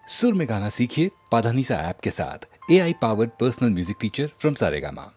सुर में गाना सीखिए पाधानीसा ऐप के साथ। AI powered personal music teacher from Saregama.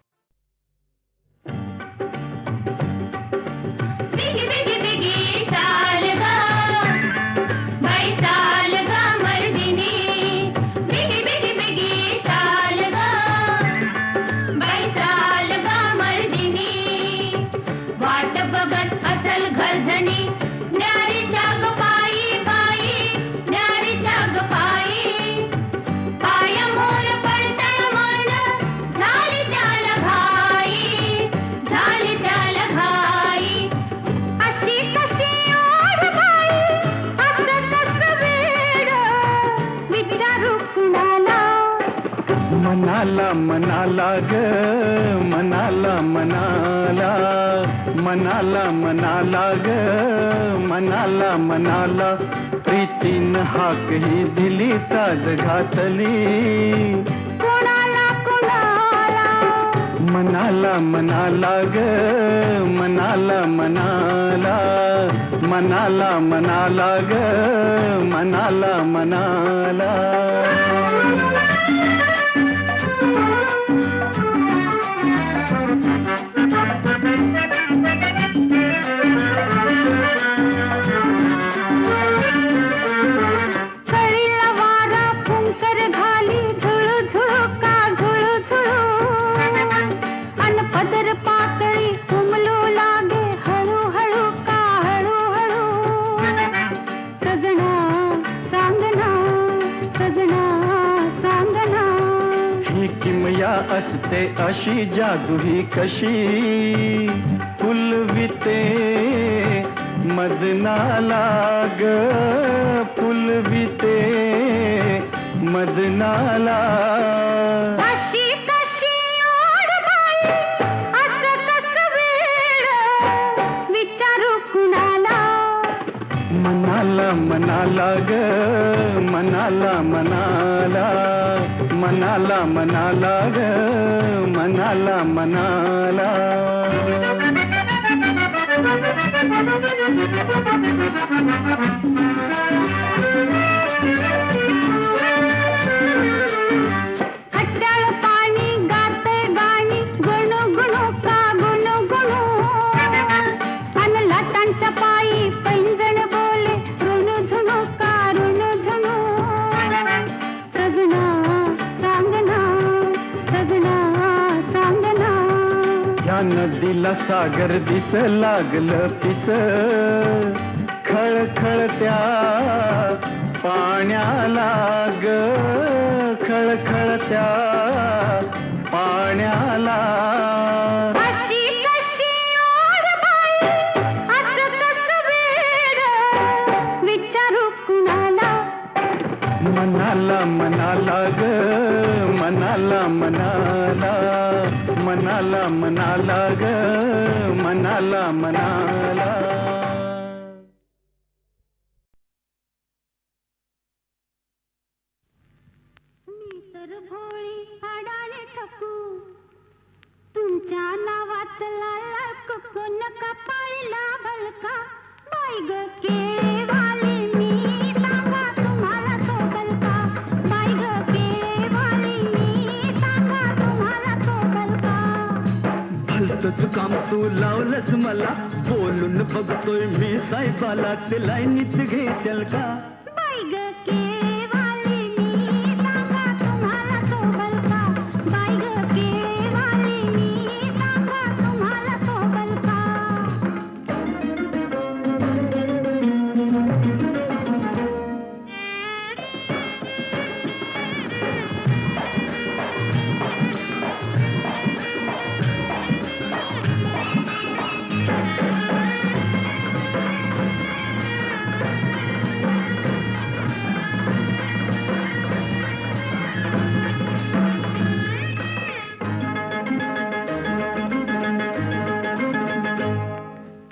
मनाला मनाला ग मनाला मनाला मनाला मनाला ग मनाला मनाला प्रीतीन हाक ही दिली साज घातली कोणाला कोणाला मनाला मनाला ग मनाला मनाला मनाला मनाला ग मनाला मनाला कळीला वारा फुंकर घाली झुळू झुळू का झुळू झुळू अन पदर पातळी उमलू लागे हळू हळू का हळू हळू सजना सांगना सजना सांगना ही किमया असते अशी जादू ही कशी फुलविते मदनाला ग फुलविते मदनाला अशी कशी ओढ बाई असं कसं वेड विचारू कुणाला मनाला मनाला ग मनाला मनाला मनाला मनाला ग मनाला मनाला खट्याळ पाणी गाते गाणी गुणू गुणू का गुणू गुणू अन लाटांच्या पायी पैंजण बोले ऋणू झुणू का ऋणू झुणू सजना सांगना सजना सांगना या नदीला सागर दिस लागलं पिस खळखळत्या पाण्याला ग खळखळत्या पाण्याला अशी कशी ओढ बाई असं कसं वेड विचारू कुणाला मनाला मनाला ग मनाला मनाला मनाला मनाला ग मनाला मनाला मी तर भोळी अडाणी ठकू तुमच्या नावात लाला कुकू नका पाळीला भलका बाई ग केळेवाली मी सांगा तुम्हाला सोबल का बाई ग केळेवाली मी सांगा तुम्हाला सोबल का भलतंच काम तू लावलंस मला बोलून बघतोय मी साहेबाला ते लाईनीत घेतल का बाई ग केळेवाली मी सांगा तुम्हाला सोबल का बाई ग केळेवाली मी सांगा तुम्हाला सोबल का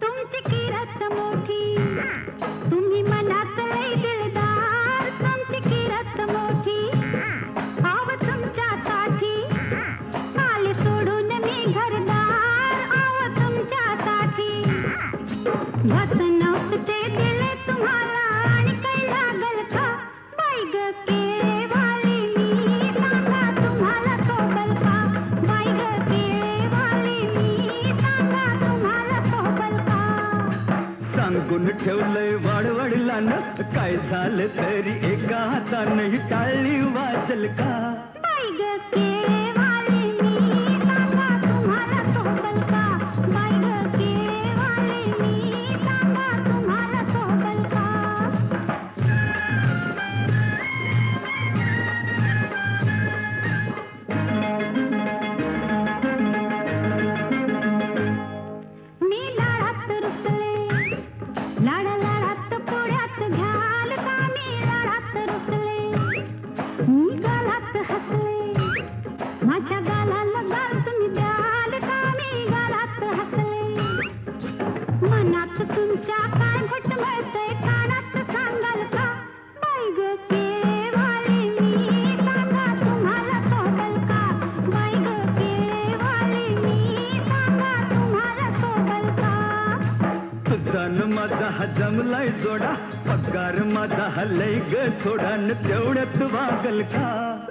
तुमची किरत मोठी तुम्ही मनात लय दिलदार तुमची किरत मोठी आव तुमच्यासाठी आले सोडून मी घरदार आव तुमच्यासाठी भत नव्हते दिले तुम्हाला आणि काही लागल का बाई ग केळेवाली मी सांगा तुम्हाला सोबल का बाई ग केळेवाली मी सांगा तुम्हाला सोबल का सांगून ठेवलंय वाडवडिलानं काय झालं तरी एका हातानं ही टाळी वाजल का बाई ग केळेवाली मी सांगा तुम्हाला सोबल का बाई ग केळेवाली मी सांगा तुम्हाला सोबल का मी लाडात रुसले लाडा लाडात पोळ्यात घ्याल का मी लाडात रुसले मी गालात हसले माझ्या गालाला गाल तुम्ही द्याल का मी गालात हसले मनात तुमच्या काय घटमळतंय कानात सांगाल का बाई ग केळेवाली मी सांगा तुम्हाला सोबल का बाई ग केळेवाली मी सांगा तुम्हाला सोबल का तुझा न माझा हा जमलाय जोडा पगार माझा हलय ग थोडा न तेवढ्यात वागल का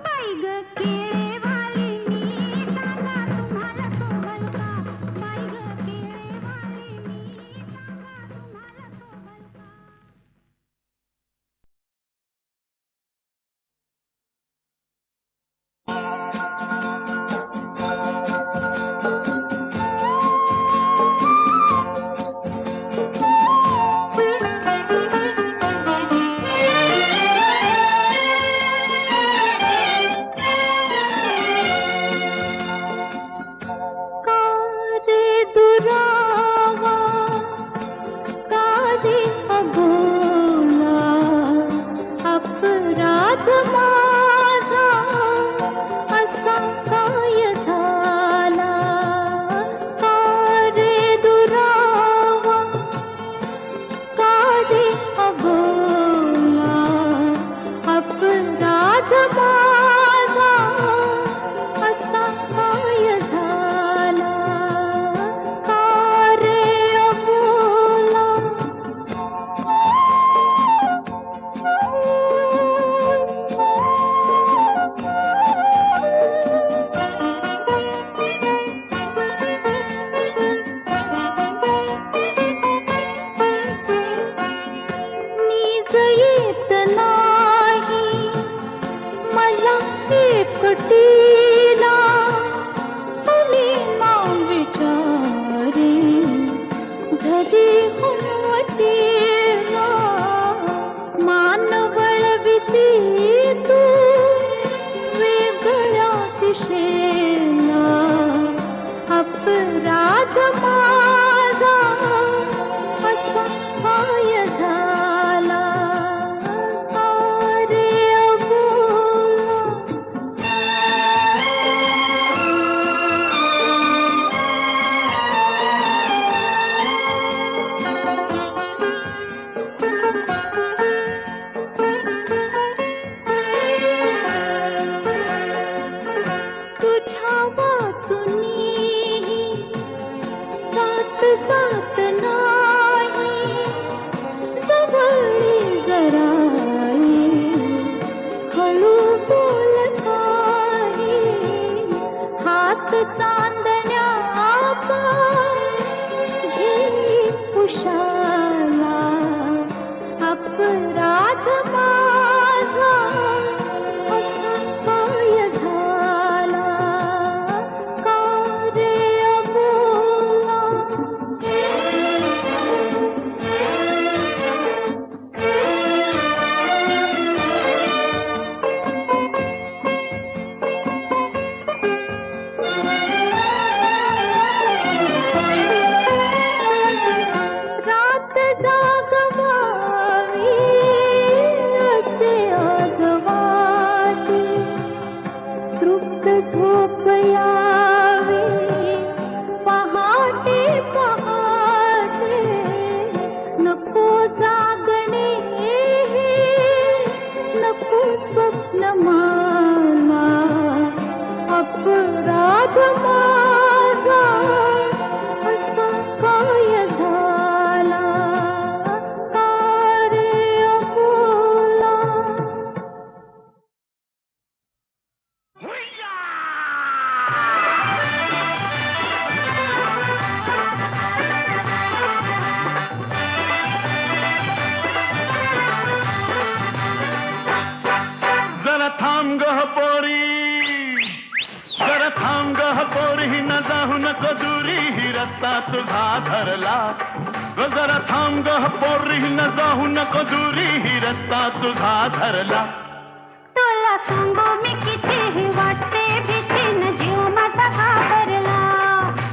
बाई ग केळेवाली मी सांगा तुम्हाला सोबल का बाई ग केळेवाली मी सांगा तुम्हाला सोबल का कारे दुरावा कारे अबोला अपराध माझा असा काय झाला कारे दुरावा कारे अबोला अपराध माझा असा काय झाला कारे अबोला नीज येत नाही मला एकटीला तुली नाव विचारी घरी हुनवटीला मान वळविती तू वेगळ्या दिशेला अपराध माझा असा काय झाला कारे अबोला तुझ्या वाचुनी जात जात नाही जवळी जराई हळू बोलत आहे हात चांदण्या घे उशाला अपराध माझा असा काय झाला कारे अबोला रात जागवावी असे आगवाटी तृप्त झोप यावी पहाटे पहाटे नको जागणे नको स्वप्न मला अपराध माझा असा काय झाला कारे अबोला थांब ग पोरी, जरा थांब ग पोरी, न जाऊ नको दुरी, ही रस्ता तुझा धरला. जरा थांब ग पोरी, न जाऊ नको दुरी, ही रस्ता तुझा धरला. तुला सांगू मी कितीही वाटते भीती, न जीव माझा घाबरला.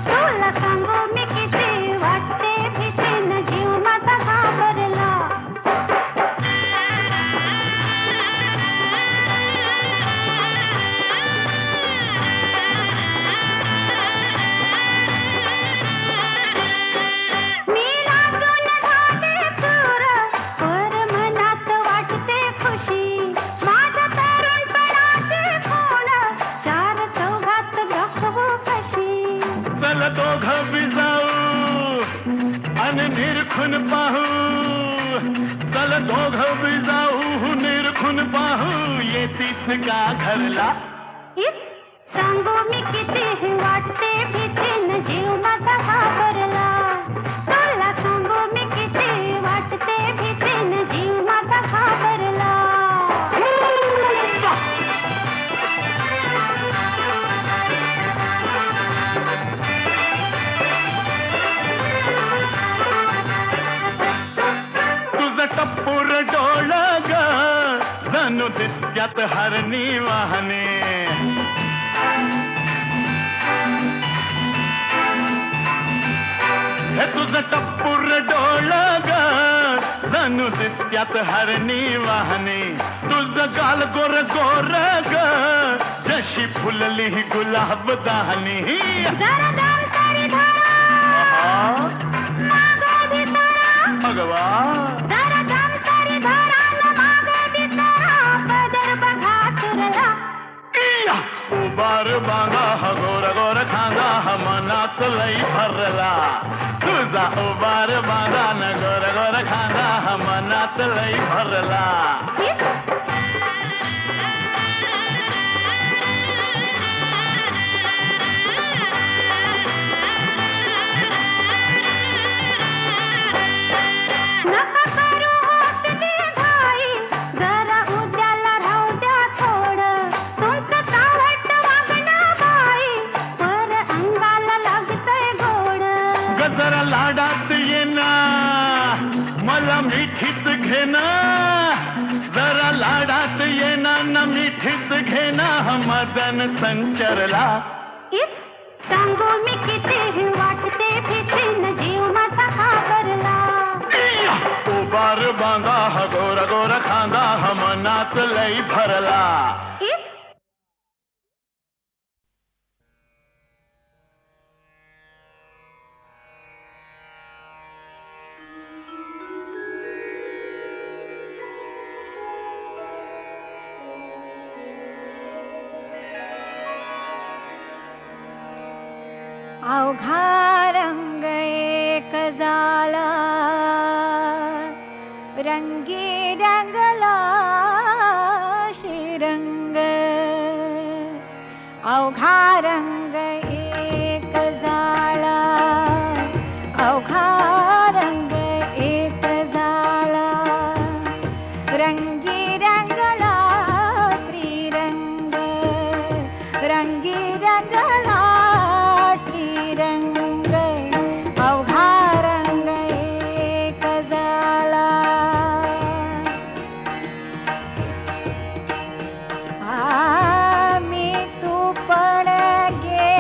तुला सांगू मी किती वाटते भीती, न जीव माझा घाबरला. मी लाजून झाले चूर, पर मनात वाटते खुशी. माझ्या तरुणपणाची खूण चार चौघात दाखवू कशी. चल दोघं बी जाऊ आणि निरखून पाहू, चल दोघं बी जाऊ निरखून पाहू, येतीस का घरला. इस सांगू मी कितीही वाटते भीती, न जीव माझा घाबरला. तुला सांगू मी किती वाटते भीती, न जीव माझा घाबरला. तुझं टप्पूर डोळ ग जणू दिसत्यात हरणी वाहने. हे तुझं टप्पूर डोळ ग जणू दिसत्यात हरणी वाहने. तुझं गाल गोर गोर ग जशी फुलली गुलाब दाहनी. जरा दाम तारी धरा, मागं भितरा. भगवा जरा दाम तारी धरा, न मागं भितरा. पदर बघा तुरला. उबार बांगा हा गोर गोर खांगा हा मनात लई भरला. तुझा उबार बांगा न गोर गोर खांगा हा मनात लई भरला. नका करू होत निघाई, जरा उद्याला राहू द्या थोडं. तुमचं चावट वागणं बाई, पर अंगाला लागतंय गोड. गजरा लाडात येना मला मिठीत घेना, जरा लाडात येना न मिठीत घेना, मदन संचरला. इस सांगू मी कितीही वाटते भीती, न जीव माझा घाबरला. उबार बांगा हा गोर गोर खांगा हा मनात लई भरला. इस अवघा रंग एक झाला, रंगी रंगला श्रीरंग. अवघा रंग एक झाला, अवघा रंग एक झाला, रंगी रंगला श्रीरंग. रंगी रंगला श्रीरंग, अवघा रंग एक झाला. मी तू पण गे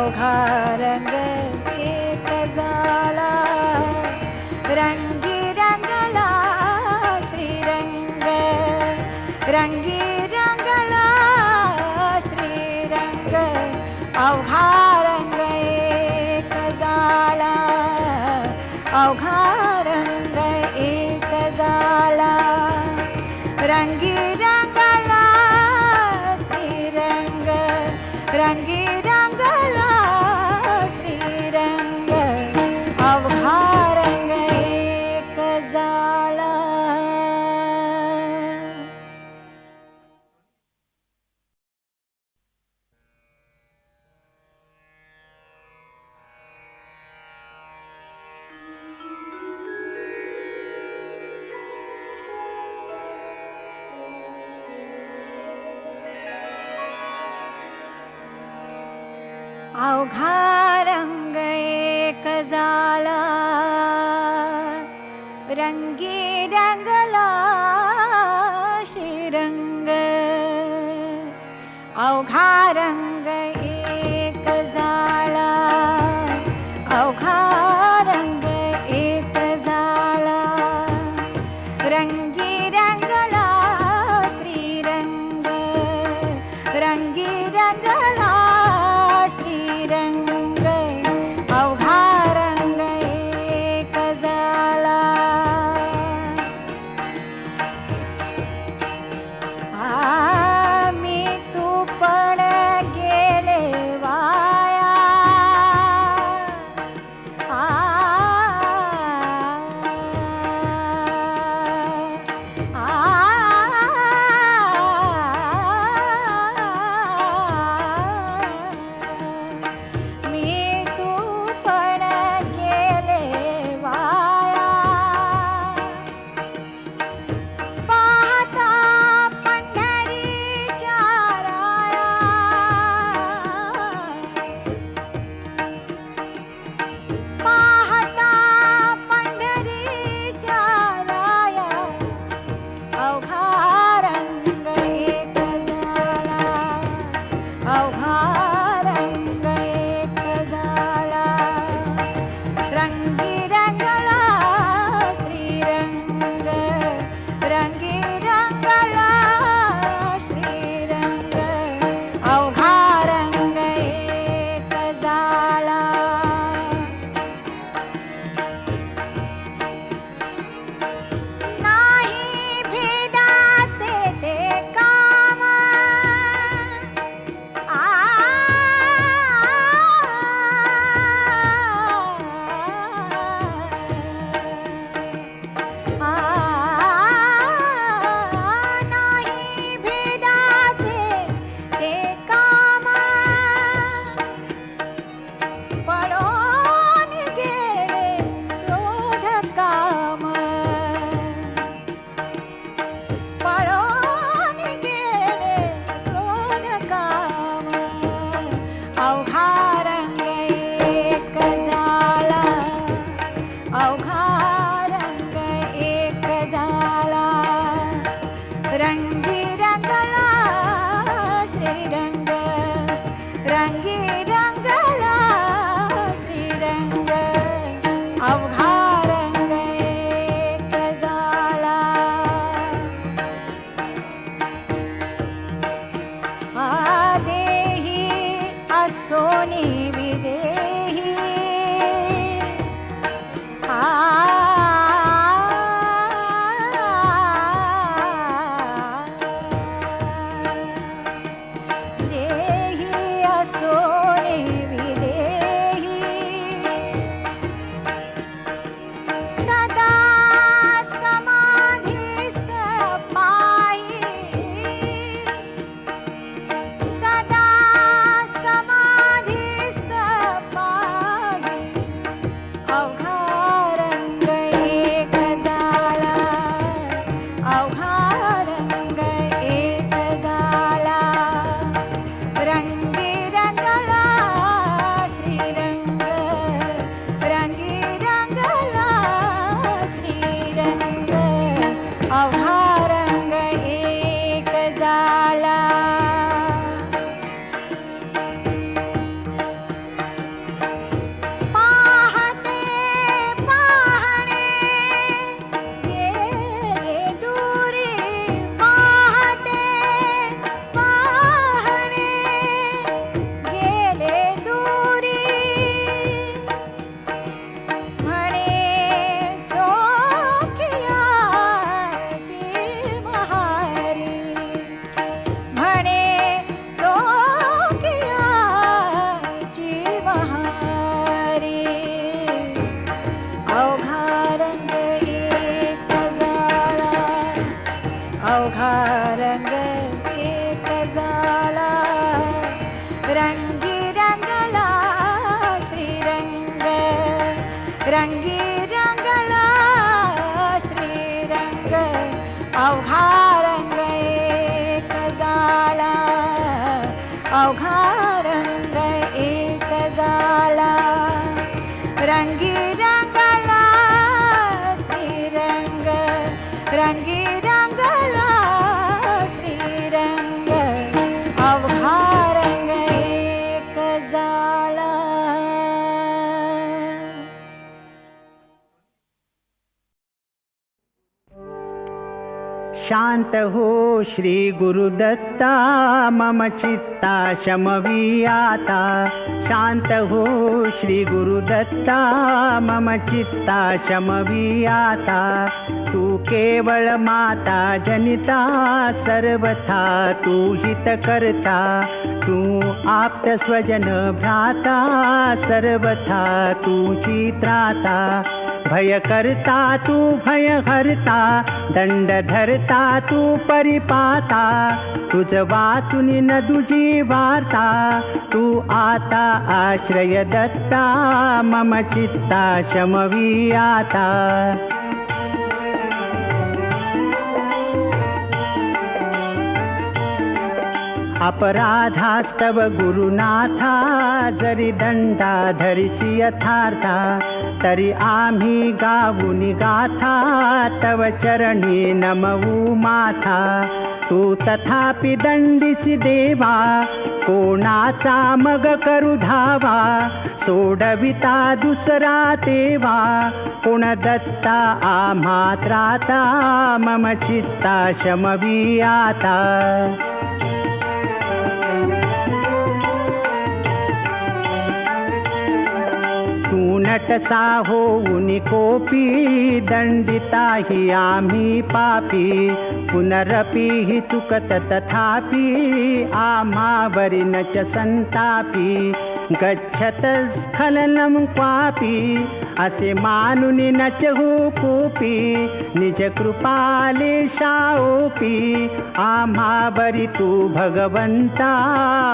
अवघा रंग एक झाला रंगी रंगला श्रीरंग रंगी रंगला श्रीरंग अवघा रंग एक झाला अवघा रंग एक झाला रंगी रंगला श्रीरंग रंगी रंगला श्रीरंग अवघा रंग एक झाला. अवघा रंग एक झाला रंगी रंगला श्रीरंग अवघा रंग एक झाला अवघा रंग एक झाला रंगी रंगला श्रीरंग रंगी रंगला श्रीरंग रंगी रंगला श्रीरंग रंगी रंगला श्रीरंग अवघा रंग एक झाला. शांत हो श्री गुरुदत्ता मम चित्ता शमवी आता. शांत हो श्री गुरुदत्ता मम चित्ता शमवी आता. तू केवळ माता जनिता सर्वथा तू हित करता. तू आप्त स्वजन भ्राता सर्वथा तुझी त्राता. भय करता तू भय हरता दंड धरता तू परिपाता. तुझ वाचून न तुझी वार्ता तू आता आश्रय दत्ता मम चित्ता शमवी आता. अपराधास्तव गुरुनाथा जरी दंडा धरिसी यथार्था. तरी आम्ही गाऊनी गाथा तव चरणी नमवू माथा. तू तथापि दंडिसी देवा कोणाचा मग करू धावा. सोडविता दुसरा तेवा कोण दत्ता आम्हा त्राता मम चित्ता शमवी आता. नटसा होऊन कोपी दंडिता हि आम्ही पापी. पुनरपि हि चुकत तथापि आम्हावरी न च संतापी. गच्छत स्खलनं क्वापि असे मानुन न च हो कोपी. निज कृपाले शाओपी आम्हावरी तू भगवंता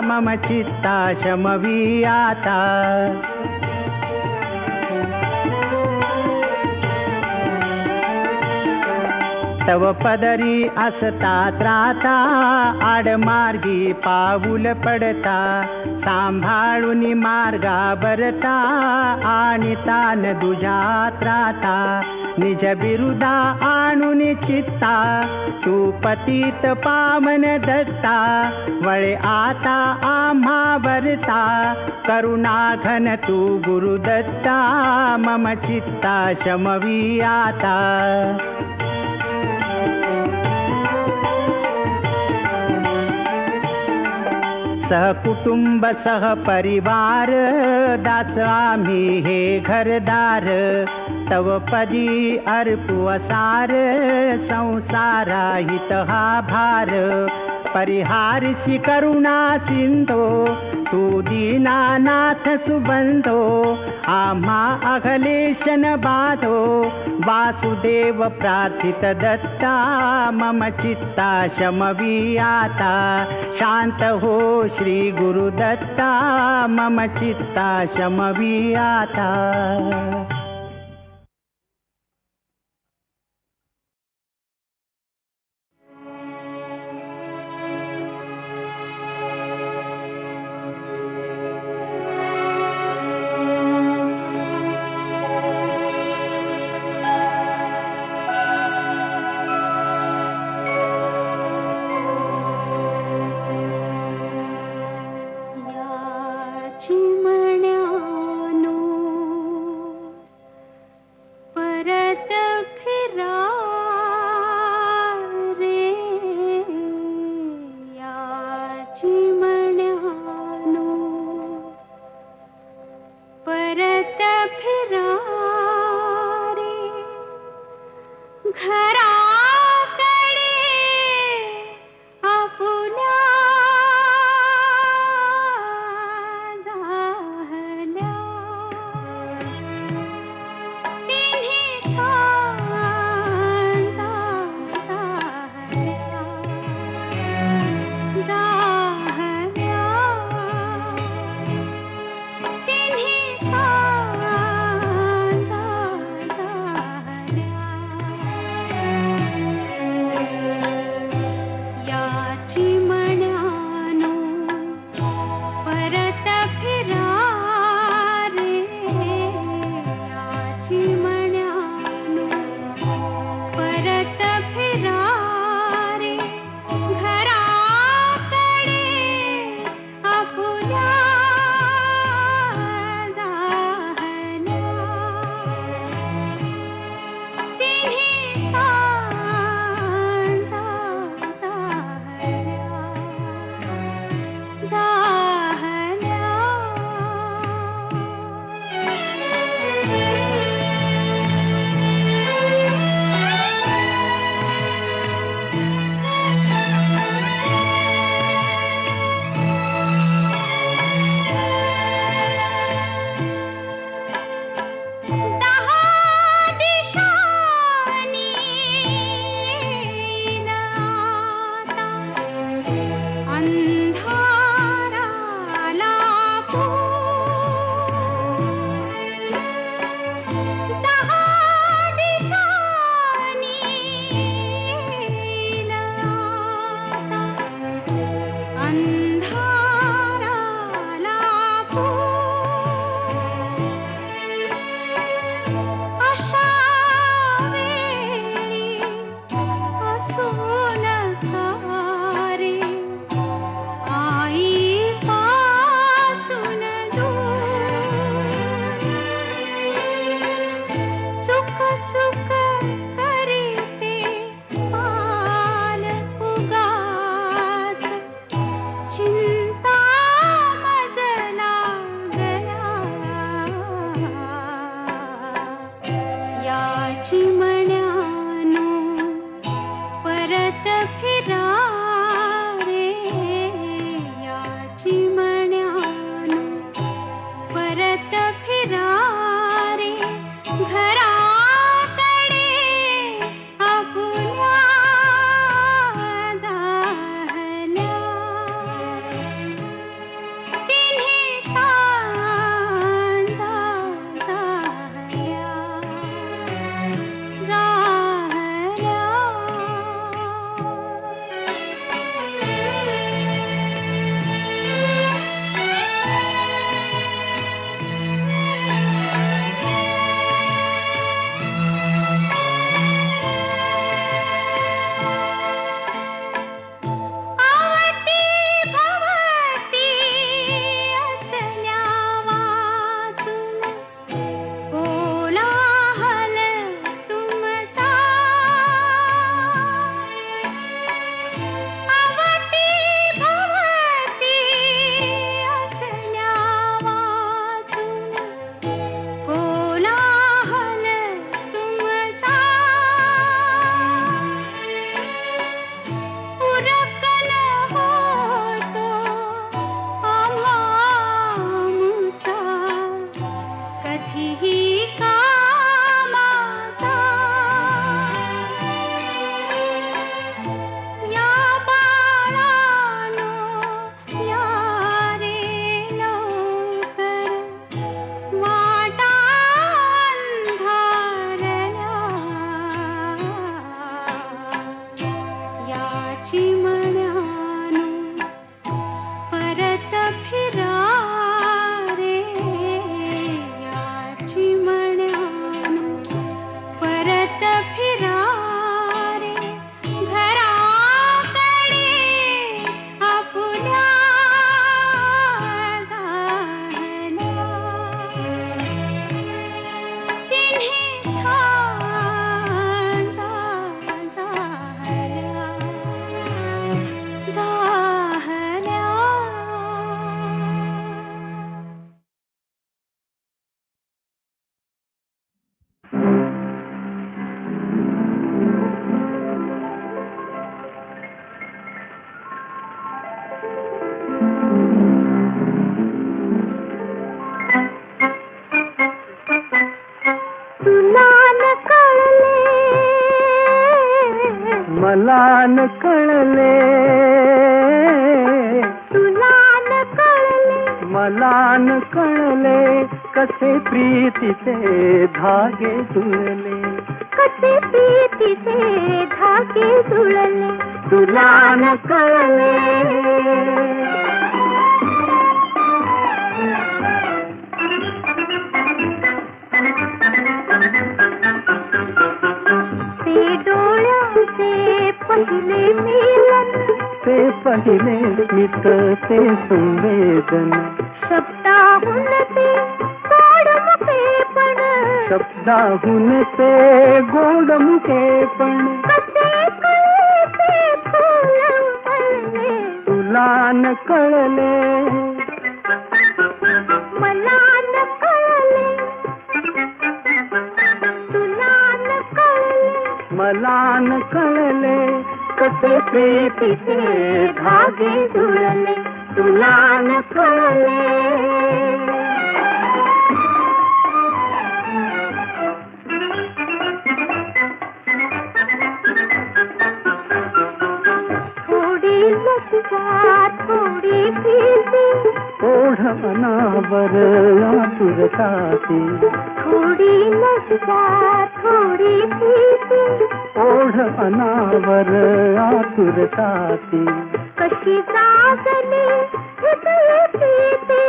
मम चित्ता शमवी आता. तव पदरी असता त्राता आडमार्गी पाऊल पडता. सांभाळून मार्गा बरता आणि तान दुजा त्राता. निज बिरुदा आणून चित्ता तू पतित पावन दत्ता. वळे आता आम्हा बरता करुणा घन तू गुरुदत्ता मम चित्ता शमवी आता. सहकुटुंब सहपरिवार दास आम्ही हे घरदार. तव पदी अर्पू असार संसारा हित हा भार. परिहारसी करुणा सिंधो तू दीनानाथ सुबंधो. आम्हा अघलेशन बाधो वासुदेव प्रार्थित दत्ता मम चित्ता शमवी आता. शांत हो श्री गुरुदत्ता मम चित्ता शमवी आता. चिमण्यानो परत फिरा रे. या चिमण्यानो परत फिरा रे. घराकडे आपुल्या चिमण्यानो परत फिरा रे, या चिमण्यानो परत फिरा रे, घराकडे आपुल्या जाहल्या. तिन्ही सांजा जाहल्या जाहल्या. आवती भवती असल्या वाचून कोलाहल तुमचा. आवती भवती असल्या वाचून कोलाहल तुमचा. उरकन होतो आम्हामुचा कधीही कामाचा. या बाळानो या रे लवकर, वाटा अंधारल्या. या चिमण्यानो परत फिरा रे, या चिमण्यानो परत फिरा रे, घराकडे आपुल्या जाहल्या. तिन्ही सांजा जाहल्या जाहल्या. तुला न कळले मला न कळले, तुला न कळले मला न कळले, कसे प्रीतीचे धागे जुळले. कसे प्रीतीचे धागे जुळले. तुला न कळले. ते डोळ्यांचे पहिले मिलन, ते पहिले मित ते संवेदन. शब्दाहून ते गोडमुखेपण, शब्दाहून ते गोडमुखेपण. कसे कळते फूल उमलले. तुला न कळले. मला न कळले. तुला न कळले. मला न कळले, कसे प्रीतीचे धागे जुळले. तुला न कळले. थोडी लज्जा थोडी भीती, ओढ अनावर आतुरताती. थोडी लज्जा थोडी भीती, ओढ अनावर आतुरताती. कशी जागली हृदय प्रीती,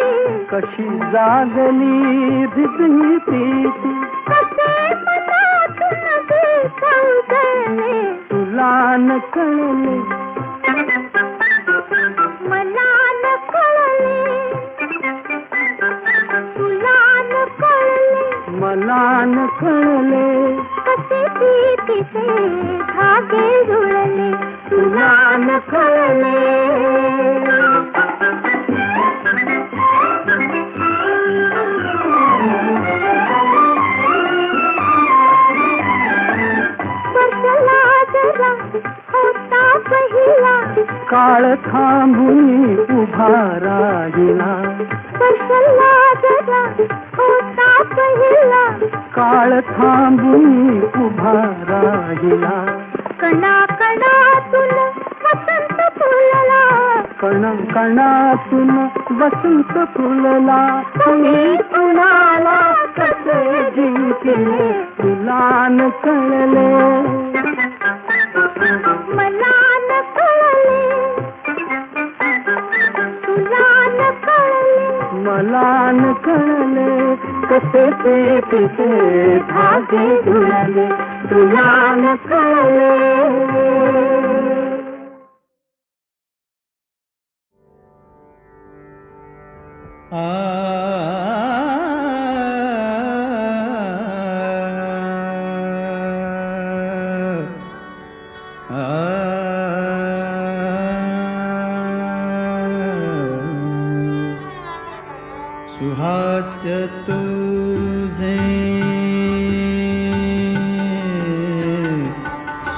कशी जागली हृदय प्रीती. कसे मनातून गीत उजळले. तुला न कळले. मला न कळले. तुला न कळले. मला न कळले. कसे प्रीतीचे धागे जुळले. तुला न कळले. काळ थांबून उभा राहिला, स्पर्शला जरा होता पहिला, काळ थांबून उभा राहिला, कणा कणातून वसंत फुलला, कण कणातून वसंत फुलला. मी कुणाला कसे जिंकले तुला न कळले, मला न कळले, तुला न कळले, मला न कळले. कसे ते तिथे धागे जुळले तुला न कळले. सुहास्य तुझे,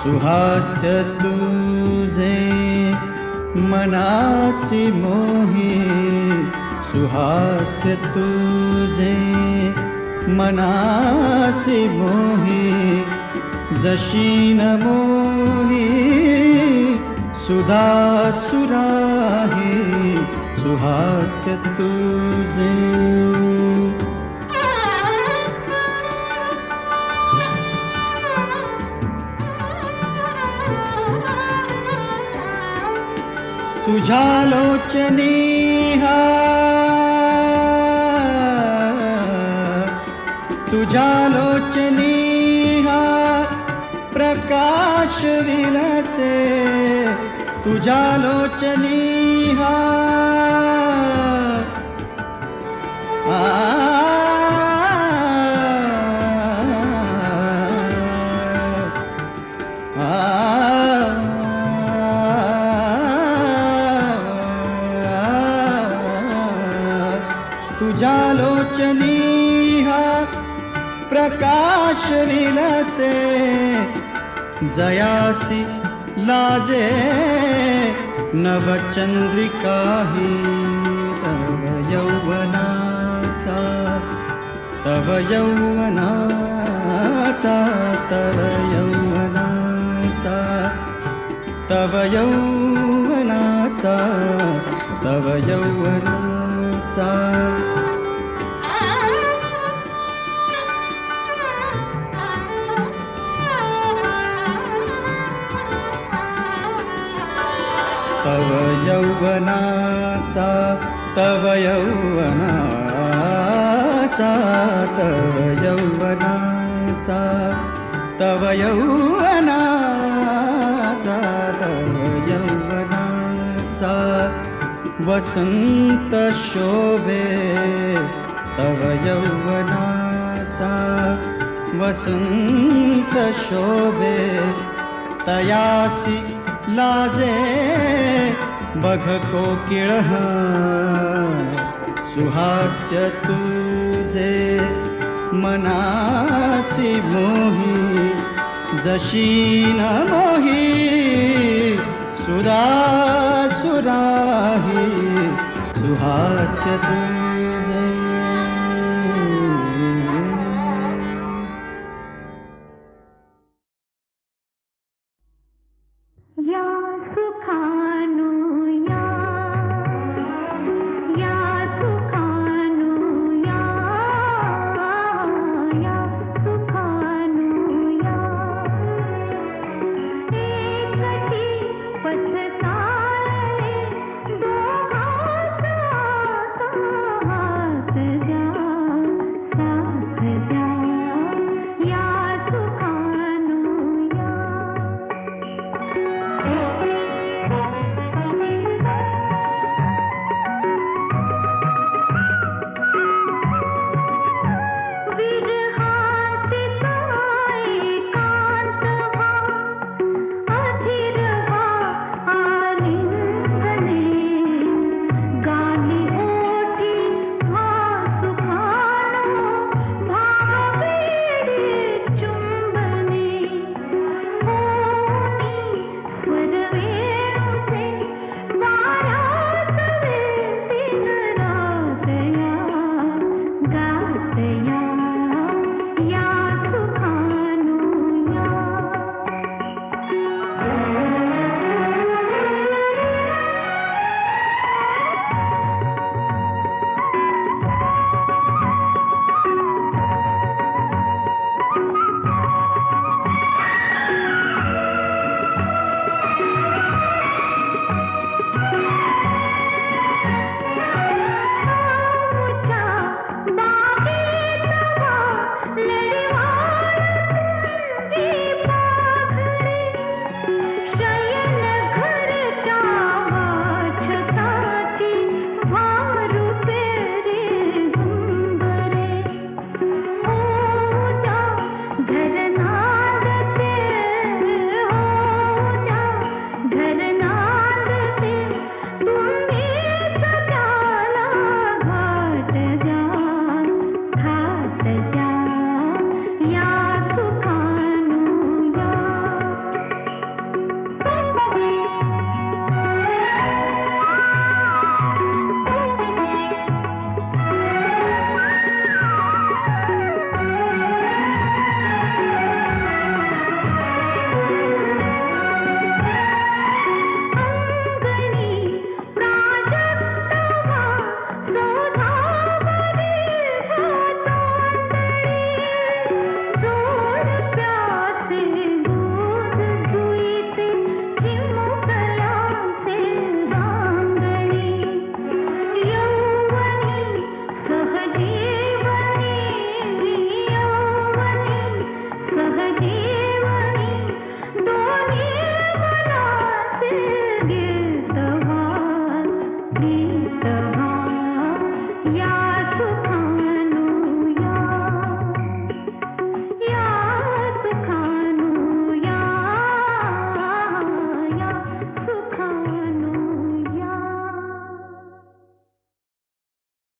सुहास्य तुझे मनासी मोही, सुहास्य तुझे मनासी मोही, जशी न मोही सुधा सुराही, सुहास्य तुझे. तुझ्या लोचनी हा, तुझ्या लोचनी हा प्रकाश विलसे, तुझ्या लोचनी हा तुझ्या लोचनी हा प्रकाश विलसे, जयासी लाजे नवचंद्रिका ही, तव यौवनाचा, तव यौवनाचा, तव यौवनाचा, तव यौवनाचा, तव यौवनाचा. तव यौवनाचा, तव यौवनाचा, तव यौवनाचा, तव यौवनाचा, तव यौवनाचा. वसंत शोभे तव यौवनाचा, वसंत शोभे तयासी लाजे बघ कोकिळ, सुहास्य तुझे मनासी मोही, जशी न मोही सुधा सुराही, सुहास्य तुझे.